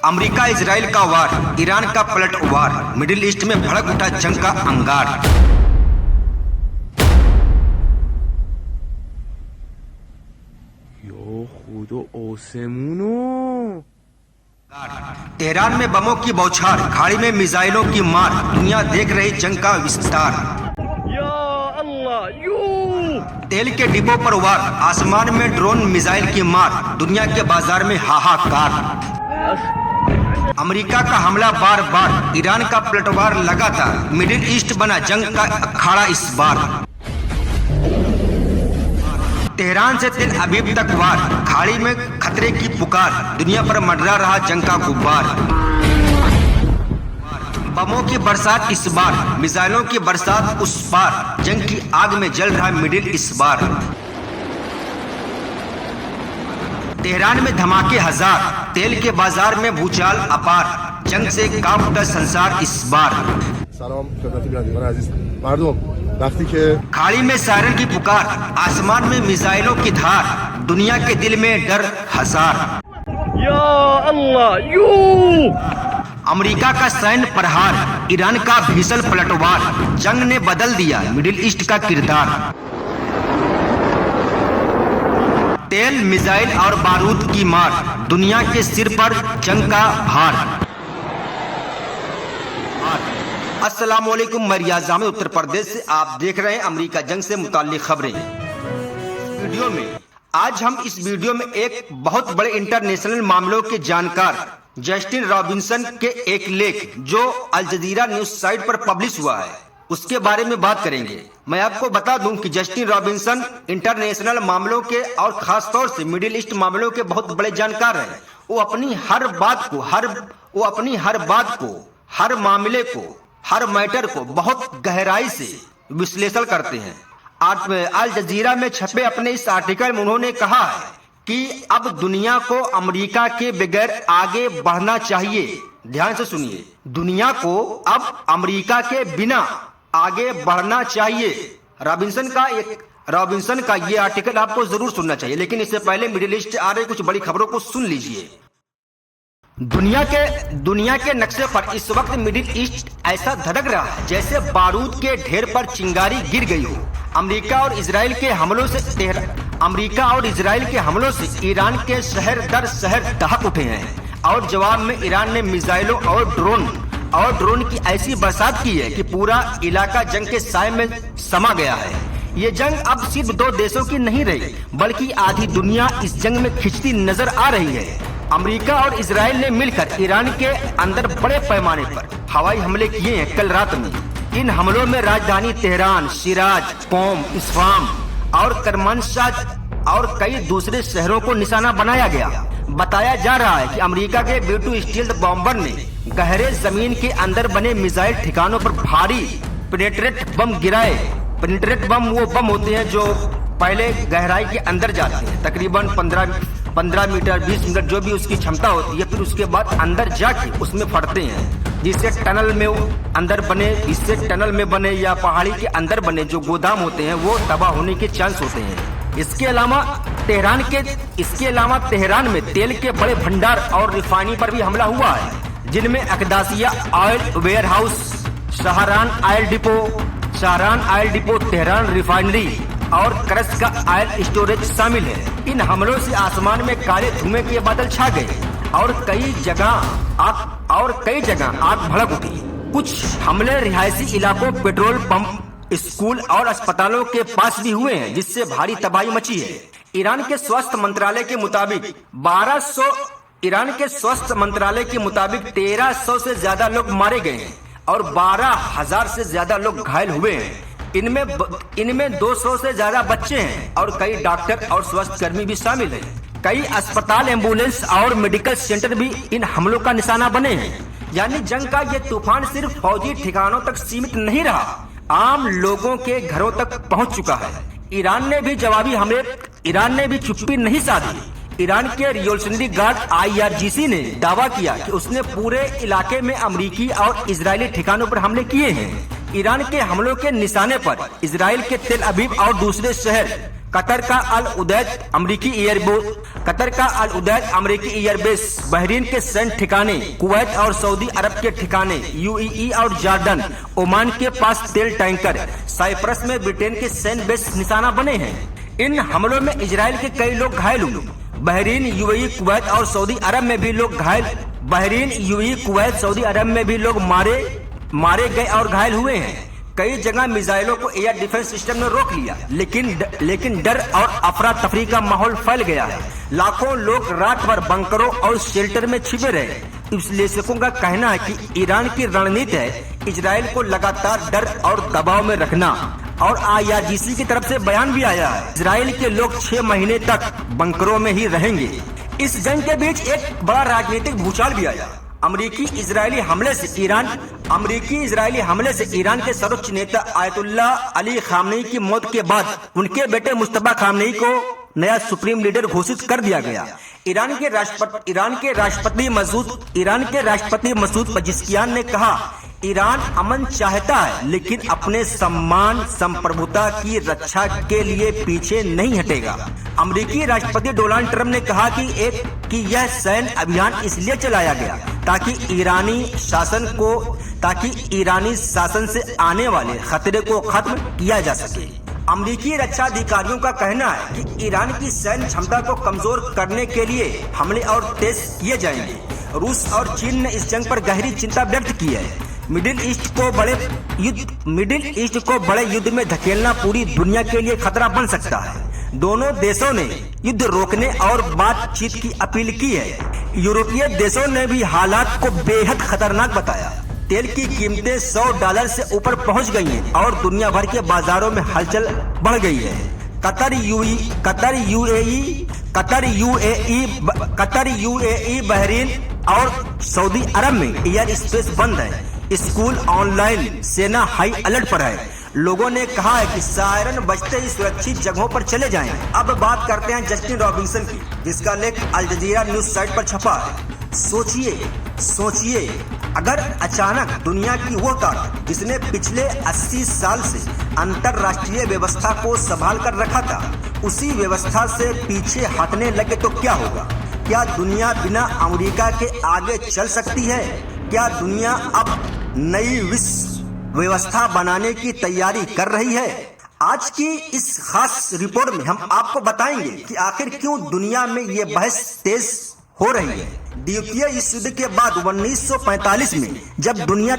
America Israel का वार, Iran का पलटवार, मिडिल ईस्ट में भड़क उठा जंग का अंगार। तेहरान में बमों की बौछार, खाड़ी में मिसाइलों की मार, दुनिया देख रही जंग का विस्तार। तेल के डिब्बों पर वार, आसमान में ड्रोन मिसाइल की मार, दुनिया के बाजार में हाहाकार। अमेरिका का हमला बार बार, ईरान का पलटवार लगातार, मिडिल ईस्ट बना जंग का अखाड़ा इस बार। तेहरान से तेल अबीब तक वार, खाड़ी में खतरे की पुकार, दुनिया पर मंडरा रहा जंग का गुब्बार। बमों की बरसात इस बार, मिसाइलों की बरसात उस पार, जंग की आग में जल रहा मिडिल इस बार। तेहरान में धमाके हजार, तेल के बाजार में भूचाल अपार, जंग से कांप उठा संसार इस बार। खाड़ी में सायरन की पुकार, आसमान में मिसाइलों की धार, दुनिया के दिल में डर हजार। या अल्लाह अमेरिका का सैन्य प्रहार, ईरान का भीषण पलटवार, जंग ने बदल दिया मिडिल ईस्ट का किरदार। तेल, मिसाइल और बारूद की मार, दुनिया के सिर पर जंग का भार। अस्सलाम वालेकुम, मैं रियाज अहमद उत्तर प्रदेश से आप देख रहे हैं अमेरिका जंग से मुताल्लिक खबरें। आज हम इस वीडियो में एक बहुत बड़े इंटरनेशनल मामलों के जानकार जस्टिन रॉबिन्सन के एक लेख जो अल जजीरा न्यूज साइट पर पब्लिश हुआ है उसके बारे में बात करेंगे। मैं आपको बता दूं कि जस्टिन रॉबिन्सन इंटरनेशनल मामलों के और खास तौर से मिडिल ईस्ट मामलों के बहुत बड़े जानकार हैं। वो अपनी हर बात को, हर मामले को, हर मैटर को बहुत गहराई से विश्लेषण करते हैं। अल जजीरा में छपे अपने इस आर्टिकल में उन्होंने कहा है कि अब दुनिया को अमेरिका के बगैर आगे बढ़ना चाहिए। ध्यान से सुनिए, दुनिया को अब अमेरिका के बिना आगे बढ़ना चाहिए। रॉबिन्सन का ये आर्टिकल आपको जरूर सुनना चाहिए, लेकिन इससे पहले मिडिल ईस्ट आ रही कुछ बड़ी खबरों को सुन लीजिए। दुनिया के नक्शे पर इस वक्त मिडिल ईस्ट ऐसा धड़क रहा है जैसे बारूद के ढेर पर चिंगारी गिर गई हो। अमेरिका और इजराइल के हमलों से ईरान के शहर दर शहर दहक उठे हैं और जवाब में ईरान ने मिसाइलों और ड्रोन की ऐसी बरसात की है कि पूरा इलाका जंग के साए में समा गया है। ये जंग अब सिर्फ दो देशों की नहीं रही, बल्कि आधी दुनिया इस जंग में खिंचती नजर आ रही है। अमेरिका और इजराइल ने मिलकर ईरान के अंदर बड़े पैमाने पर हवाई हमले किए हैं कल रात में। इन हमलों में राजधानी तेहरान, शिराज, कोम, इस्फान और करमानशाह और कई दूसरे शहरों को निशाना बनाया गया। बताया जा रहा है कि अमेरिका के B-2 स्टील्थ बॉम्बर ने गहरे जमीन के अंदर बने मिसाइल ठिकानों पर भारी पेनिट्रेट बम गिराए। पेनिट्रेट बम वो बम होते हैं जो पहले गहराई के अंदर जाते हैं, तकरीबन 15 मीटर 20 मीटर जो भी उसकी क्षमता होती है, फिर उसके बाद अंदर जाके उसमें फटते हैं, जिससे टनल में बने या पहाड़ी के अंदर बने जो गोदाम होते हैं वो तबाह होने के चांस होते हैं। इसके अलावा तेहरान में तेल के बड़े भंडार और रिफाइनरी पर भी हमला हुआ है, जिनमें Aqdasiyeh oil warehouse, Shahran oil depot, Tehran refinery और करस का ऑयल स्टोरेज शामिल है। इन हमलों से आसमान में काले धुएं के बादल छा गए और कई जगह आग भड़क उठी। कुछ हमले रिहायशी इलाकों, पेट्रोल पंप, स्कूल और अस्पतालों के पास भी हुए हैं, जिससे भारी तबाही मची है। ईरान के स्वास्थ्य मंत्रालय के मुताबिक 1300 से ज्यादा लोग मारे गए हैं और 12,000 से ज्यादा लोग घायल हुए हैं। इनमें 200 से ज्यादा बच्चे हैं और कई डॉक्टर और स्वास्थ्य कर्मी भी शामिल हैं। कई अस्पताल, एम्बुलेंस और मेडिकल सेंटर भी इन हमलों का निशाना बने हैं। यानी जंग का ये तूफान सिर्फ फौजी ठिकानों तक सीमित नहीं रहा, आम लोगों के घरों तक पहुंच चुका है। ईरान ने भी चुप्पी नहीं साधी। ईरान के रिवॉल्यूशनरी गार्ड IRGC ने दावा किया कि उसने पूरे इलाके में अमेरिकी और इजरायली ठिकानों पर हमले किए हैं। ईरान के हमलों के निशाने पर इजराइल के तेल अबीब और दूसरे शहर कतर का अल उदैद अमरीकी एयरबेस, बहरीन के सैन्य ठिकाने, कुवैत और सऊदी अरब के ठिकाने, यूएई और जॉर्डन, ओमान के पास तेल टैंकर, साइप्रस में ब्रिटेन के सैन्य बेस निशाना बने हैं। इन हमलों में इजराइल के कई लोग घायल हुए। बहरीन, यूएई, कुवैत और सऊदी अरब में भी लोग मारे गए और घायल हुए हैं। कई जगह मिसाइलों को एयर डिफेंस सिस्टम ने रोक लिया, लेकिन डर और अफरा तफरी का माहौल फैल गया है। लाखों लोग रात भर बंकरों और शेल्टर में छिपे रहे। विश्लेषकों का कहना है कि ईरान की रणनीति है इजराइल को लगातार डर और दबाव में रखना, और आईआरजीसी की तरफ से बयान भी आया है इजराइल के लोग 6 महीने तक बंकरों में ही रहेंगे। इस जंग के बीच एक बड़ा राजनीतिक भूचाल भी आया। अमरीकी इजरायली हमले से ईरान के सर्वोच्च नेता आयतुल्लाह अली खामनेई की मौत के बाद उनके बेटे मुस्तफा खामनेई को नया सुप्रीम लीडर घोषित कर दिया गया। ईरान के राष्ट्रपति मसूद पजिश्कियान ने कहा, ईरान अमन चाहता है लेकिन अपने सम्मान संप्रभुता की रक्षा के लिए पीछे नहीं हटेगा। अमेरिकी राष्ट्रपति डोनाल्ड ट्रंप ने कहा कि यह सैन्य अभियान इसलिए चलाया गया ताकि ईरानी शासन से आने वाले खतरे को खत्म किया जा सके। अमेरिकी रक्षा अधिकारियों का कहना है कि ईरान की सैन्य क्षमता को कमजोर करने के लिए हमले और तेज किए जाएंगे। रूस और चीन ने इस जंग पर गहरी चिंता व्यक्त की है। मिडिल ईस्ट को बड़े युद्ध में धकेलना पूरी दुनिया के लिए खतरा बन सकता है। दोनों देशों ने युद्ध रोकने और बातचीत की अपील की है। यूरोपीय देशों ने भी हालात को बेहद खतरनाक बताया। तेल की कीमतें $100 से ऊपर पहुंच गई हैं और दुनिया भर के बाजारों में हलचल बढ़ गई है। कतर यूएई, बहरीन और सऊदी अरब में एयर स्पेस बंद है। स्कूल ऑनलाइन, सेना हाई अलर्ट पर है। लोगों ने कहा है कि सायरन बजते ही सुरक्षित जगहों पर चले जाएं। अब बात करते हैं जस्टिन रॉबिन्सन की, जिसका लेख अल जजीरा न्यूज साइट पर छपा है। सोचिए अगर अचानक दुनिया की वो ताकत जिसने पिछले 80 साल से अंतरराष्ट्रीय व्यवस्था को संभाल कर रखा था, उसी व्यवस्था से पीछे हटने लगे तो क्या होगा? क्या दुनिया बिना अमेरिका के आगे चल सकती है? क्या दुनिया अब नई विश्व व्यवस्था बनाने की तैयारी कर रही है? आज की इस खास रिपोर्ट में हम आपको बताएंगे कि आखिर क्यों दुनिया में ये बहस तेज हो रही है। द्वितीय विश्व युद्ध के बाद 1945 में जब दुनिया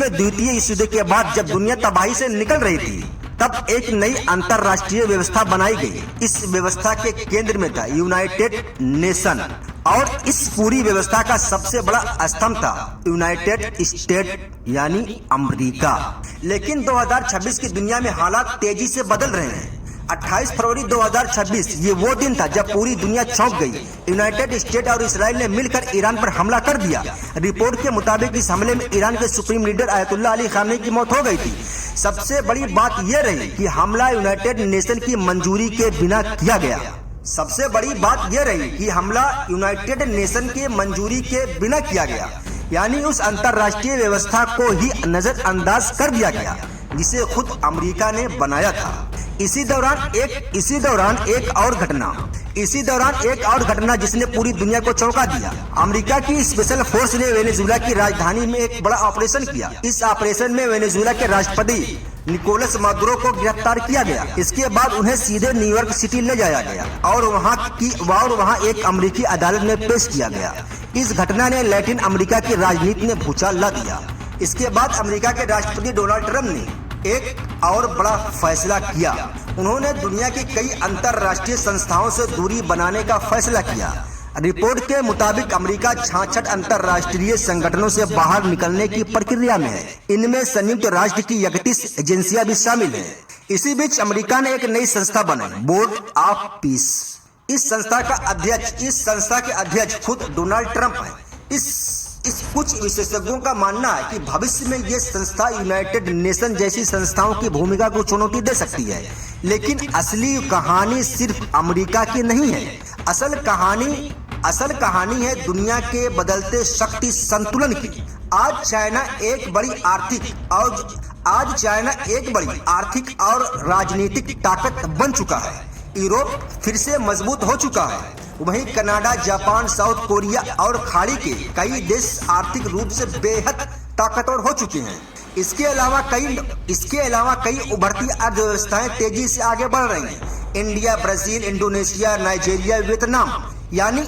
द्वितीय विश्व युद्ध के बाद जब दुनिया तबाही से निकल रही थी, तब एक नई अंतरराष्ट्रीय व्यवस्था बनाई गई। इस व्यवस्था के केंद्र में था यूनाइटेड नेशन, और इस पूरी व्यवस्था का सबसे बड़ा स्तंभ था यूनाइटेड स्टेट यानी अमेरिका। लेकिन 2026 की दुनिया में हालात तेजी से बदल रहे हैं। 28 फरवरी 2026 ये वो दिन था जब पूरी दुनिया चौंक गई। यूनाइटेड स्टेट और इसराइल ने मिलकर ईरान पर हमला कर दिया। रिपोर्ट के मुताबिक इस हमले में ईरान के supreme leader Ayatollah Ali Khamenei की मौत हो गई थी। सबसे बड़ी बात यह रही कि हमला यूनाइटेड नेशन की मंजूरी के बिना किया गया। यानी उस अंतरराष्ट्रीय व्यवस्था को ही नजरअंदाज कर दिया गया जिसे खुद अमेरिका ने बनाया था। इसी दौरान एक और घटना जिसने पूरी दुनिया को चौंका दिया। अमेरिका की स्पेशल फोर्स ने वेनेजुएला की राजधानी में एक बड़ा ऑपरेशन किया। इस ऑपरेशन में वेनेजुएला के राष्ट्रपति निकोलस मादुरो को गिरफ्तार किया गया। इसके बाद उन्हें सीधे न्यूयॉर्क सिटी ले जाया गया और वहां एक अमेरिकी अदालत में पेश किया गया। इस घटना ने लैटिन अमेरिका की राजनीति में भूचाल ला दिया। इसके बाद अमेरिका के राष्ट्रपति डोनाल्ड ट्रंप ने एक और बड़ा फैसला किया। उन्होंने दुनिया की कई अंतरराष्ट्रीय संस्थाओं से दूरी बनाने का फैसला किया। रिपोर्ट के मुताबिक अमेरिका 66 अंतरराष्ट्रीय संगठनों से बाहर निकलने की प्रक्रिया में है। इनमें संयुक्त राष्ट्र की 31 एजेंसियां भी शामिल हैं। इसी बीच अमेरिका ने एक नई संस्था बनाई, बोर्ड ऑफ पीस। इस संस्था के अध्यक्ष खुद डोनाल्ड ट्रंप है। कुछ विशेषज्ञों का मानना है कि भविष्य में ये संस्था यूनाइटेड नेशन जैसी संस्थाओं की भूमिका को चुनौती दे सकती है। लेकिन असली कहानी सिर्फ अमेरिका की नहीं है। असल कहानी है दुनिया के बदलते शक्ति संतुलन की। आज चाइना एक बड़ी आज चाइना एक बड़ी आर्थिक और राजनीतिक ताकत बन चुका है। यूरोप फिर से मजबूत हो चुका है। वहीं कनाडा, जापान, साउथ कोरिया और खाड़ी के कई देश आर्थिक रूप से बेहद ताकतवर हो चुके हैं। इसके अलावा कई उभरती अर्थव्यवस्थाएं तेजी से आगे बढ़ रही हैं। India, Brazil, Indonesia, Nigeria, Vietnam, यानी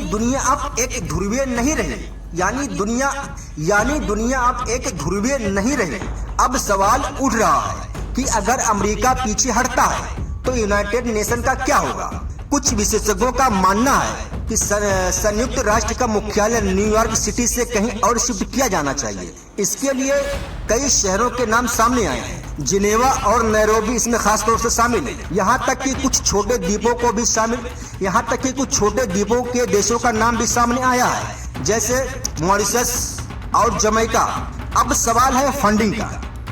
दुनिया अब एक ध्रुवीय नहीं रही। दुनिया अब एक ध्रुवीय नहीं रही। अब सवाल उठ रहा है कि अगर अमेरिका पीछे हटता है तो यूनाइटेड नेशन का क्या होगा। कुछ विशेषज्ञों का मानना है कि संयुक्त राष्ट्र का मुख्यालय न्यूयॉर्क सिटी से कहीं और शिफ्ट किया जाना चाहिए। इसके लिए कई शहरों के नाम सामने आए हैं। जिनेवा और नैरोबी इसमें खास तौर से शामिल है। यहाँ तक कि कुछ छोटे द्वीपों के देशों का नाम भी सामने आया है, जैसे मॉरिशस और जमैका। अब सवाल है फंडिंग का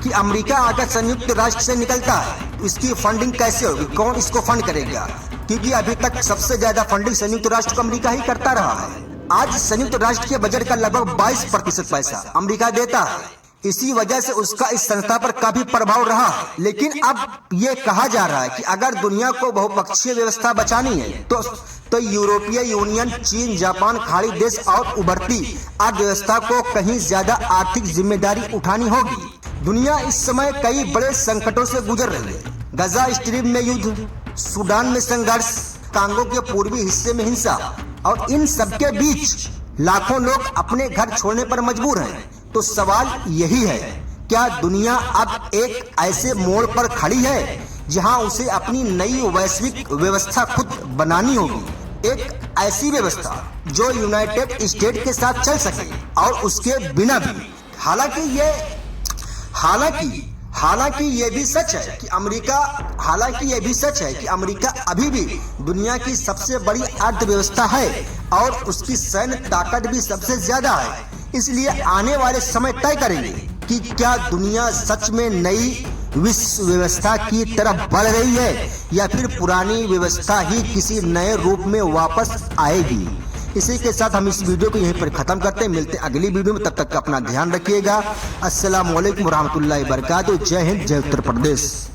कि अमेरिका अगर संयुक्त राष्ट्र से निकलता है तो इसकी फंडिंग कैसे होगी, कौन इसको फंड करेगा, क्योंकि अभी तक सबसे ज्यादा फंडिंग संयुक्त राष्ट्र को अमेरिका ही करता रहा है। आज संयुक्त राष्ट्र के बजट का लगभग 22% पैसा अमेरिका देता है। इसी वजह से उसका इस संस्था पर काफी प्रभाव रहा है। लेकिन अब ये कहा जा रहा है कि अगर दुनिया को बहुपक्षीय व्यवस्था बचानी है तो यूरोपीय यूनियन, चीन, जापान, खाड़ी देश और उभरती अर्थव्यवस्था को कहीं ज्यादा आर्थिक जिम्मेदारी उठानी होगी। दुनिया इस समय कई बड़े संकटों से गुजर रही है। गजा स्ट्रिप में युद्ध, सूडान में संघर्ष, कांगो के पूर्वी हिस्से में हिंसा, और इन सबके बीच लाखों लोग अपने घर छोड़ने पर मजबूर हैं। तो सवाल यही है, क्या दुनिया अब एक ऐसे मोड़ पर खड़ी है जहां उसे अपनी नई वैश्विक व्यवस्था खुद बनानी होगी। एक ऐसी व्यवस्था जो यूनाइटेड स्टेट के साथ चल सके और उसके बिना भी। हालांकि ये भी सच है कि अमेरिका अभी भी दुनिया की सबसे बड़ी अर्थव्यवस्था है और उसकी सैन्य ताकत भी सबसे ज्यादा है। इसलिए आने वाले समय तय करेंगे कि क्या दुनिया सच में नई विश्व व्यवस्था की तरफ बढ़ रही है या फिर पुरानी व्यवस्था ही किसी नए रूप में वापस आएगी। इसी के साथ हम इस वीडियो को यहीं पर खत्म करते हैं। मिलते हैं अगली वीडियो में, तब तक अपना ध्यान रखिएगा। अस्सलाम वालेकुम रहमतुल्लाहि व बरकातहू। जय हिंद, जय उत्तर प्रदेश।